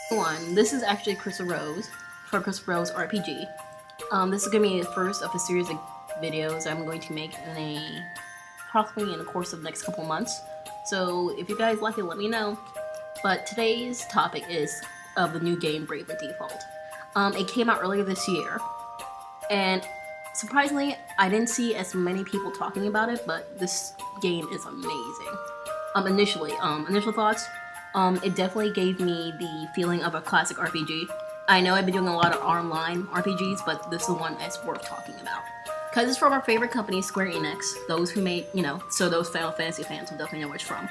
This is actually Crystal Rose for Crystal Rose RPG. This is going to be the first of a series of videos I'm going to make possibly in the course of the next couple months. So if you guys like it, let me know. But today's topic is of the new game Bravely Default. It came out earlier this year, and surprisingly, I didn't see as many people talking about it, but this game is amazing. Initial thoughts. It definitely gave me the feeling of a classic RPG. I know I've been doing a lot of online RPGs, but this is the one that's worth talking about. Because it's from our favorite company, Square Enix. Those who made, so those Final Fantasy fans will definitely know where it's from.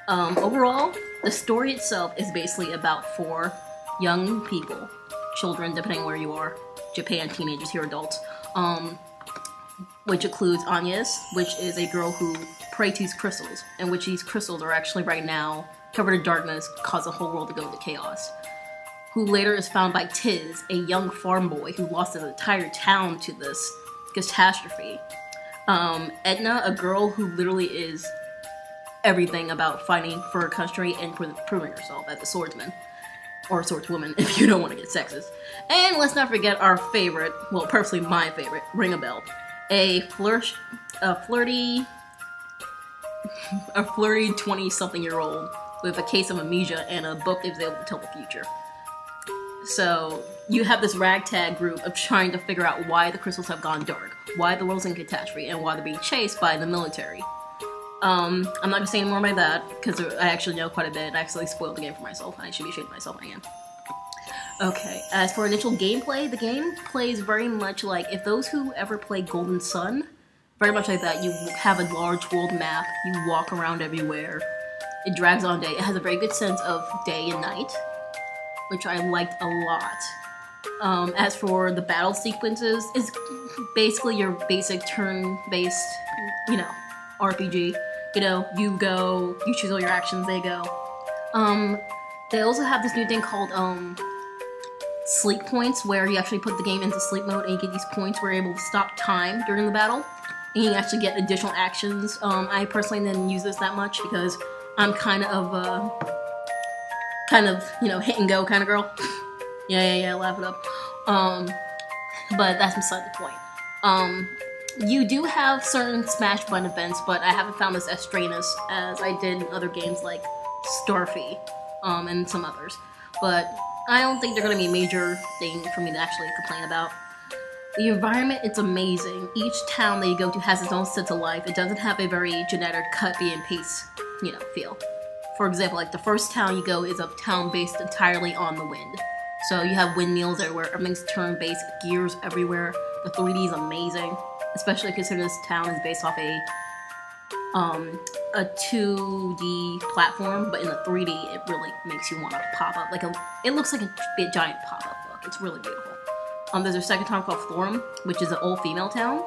Overall, the story itself is basically about 4 young people, children, depending where you are, Japan, teenagers, here adults, which includes Agnes, which is a girl who prays to these crystals, and which these crystals are actually right now covered in darkness, cause the whole world to go into chaos. Who later is found by Tiz, a young farm boy who lost his entire town to this catastrophe. Edna, a girl who literally is everything about fighting for her country and proving herself as a swordsman. Or swordswoman, if you don't want to get sexist. And let's not forget our favorite, well, personally my favorite, Ringabel. A flirty 20-something-year-old with a case of amnesia and a book that is able to tell the future. So, you have this ragtag group of trying to figure out why the crystals have gone dark, why the world's in catastrophe, and why they're being chased by the military. I'm not gonna say any more about that, because I actually know quite a bit. I actually spoiled the game for myself, and I should be ashamed of myself, I am. Okay, as for initial gameplay, the game plays very much like, if those who ever played Golden Sun, very much like that. You have a large world map, you walk around everywhere, it drags on day. It has a very good sense of day and night, which I liked a lot. As for the battle sequences, it's basically your basic turn-based, RPG. You go, you choose all your actions, they go. They also have this new thing called, sleep points, where you actually put the game into sleep mode and you get these points where you're able to stop time during the battle. And you actually get additional actions. I personally didn't use this that much because I'm kind of, hit and go kind of girl. yeah, laugh it up. But that's beside the point. You do have certain Smash button events, but I haven't found this as strenuous as I did in other games like Starfy, and some others. But I don't think they're going to be a major thing for me to actually complain about. The environment, it's amazing. Each town that you go to has its own sense of life. It doesn't have a very generic copy and paste, feel. For example, like the first town you go is a town based entirely on the wind. So you have windmills everywhere, everything's turn-based, gears everywhere. The 3D is amazing, especially considering this town is based off a 2D platform, but in the 3D it really makes you want to pop up. It looks like a giant pop-up book. It's really beautiful. There's a second town called Florum, which is an all-female town,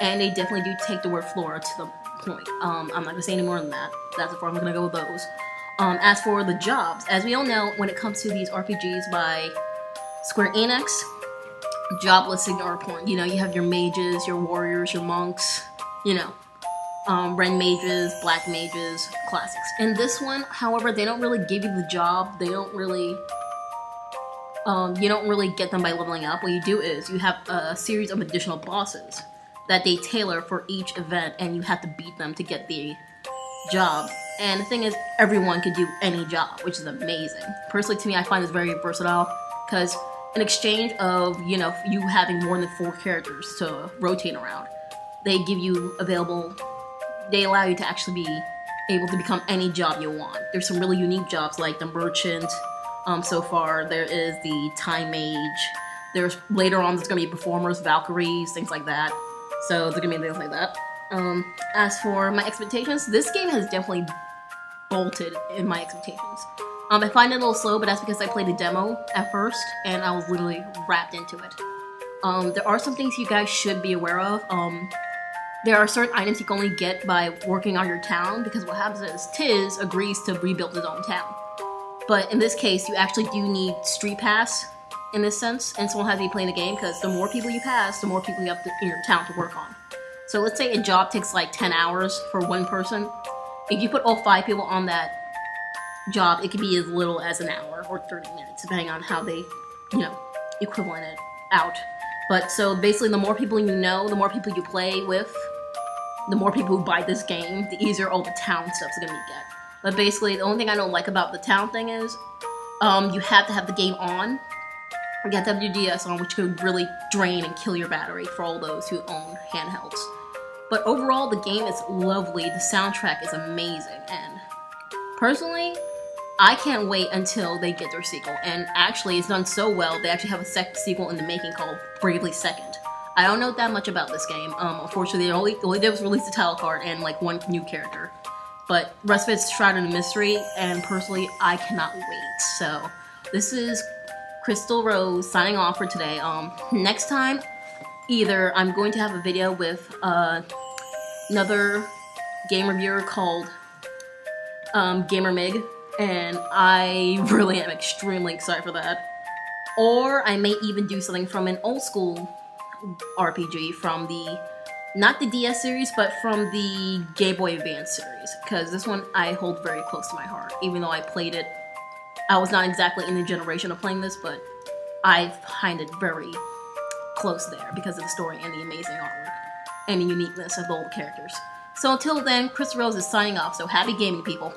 and they definitely do take the word flora to the point. I'm not gonna say any more than that. That's as far as I'm gonna go with those. As for the jobs, as we all know, when it comes to these RPGs by Square Enix, job listings are important. You have your mages, your warriors, your monks, red mages, black mages, classics. In this one, however, they don't really give you the job. They don't really... you don't really get them by leveling up. What you do is you have a series of additional bosses that they tailor for each event, and you have to beat them to get the job. And the thing is, everyone can do any job, which is amazing. Personally, to me, I find this very versatile, because in exchange of, you having more than 4 characters to rotate around, they allow you to actually be able to become any job you want. There's some really unique jobs like the merchant. So far, there is the Time Mage. Later on, there's going to be performers, Valkyries, things like that. So there's going to be things like that. As for my expectations, this game has definitely bolted in my expectations. I find it a little slow, but that's because I played the demo at first, and I was literally wrapped into it. There are some things you guys should be aware of. There are certain items you can only get by working on your town, because what happens is Tiz agrees to rebuild his own town. But in this case, you actually do need Street Pass in this sense, and someone has to be playing the game, because the more people you pass, the more people you have in your town to work on. So let's say a job takes like 10 hours for one person. If you put all 5 people on that job, it could be as little as an hour or 30 minutes, depending on how they, equivalent it out. But so basically, the more people you know, the more people you play with, the more people who buy this game, the easier all the town stuff's gonna get. But basically, the only thing I don't like about the town thing is, you have to have the game on. You have to have your DS on, which could really drain and kill your battery for all those who own handhelds. But overall, the game is lovely. The soundtrack is amazing, and personally, I can't wait until they get their sequel. And actually, it's done so well, they actually have a sequel in the making called Bravely Second. I don't know that much about this game. Unfortunately, all they did was release the title card and like one new character. But the rest of it's shrouded in mystery, and personally, I cannot wait. So, this is Crystal Rose signing off for today. Next time, either I'm going to have a video with another game reviewer called Gamer Mig, and I really am extremely excited for that. Or I may even do something from an old school RPG from not the DS series, but from the Game Boy Advance series, because this one I hold very close to my heart. Even though I played it, I was not exactly in the generation of playing this, but I find it very close there because of the story and the amazing artwork and the uniqueness of all the characters. So until then, Chris Rose is signing off, so happy gaming, people.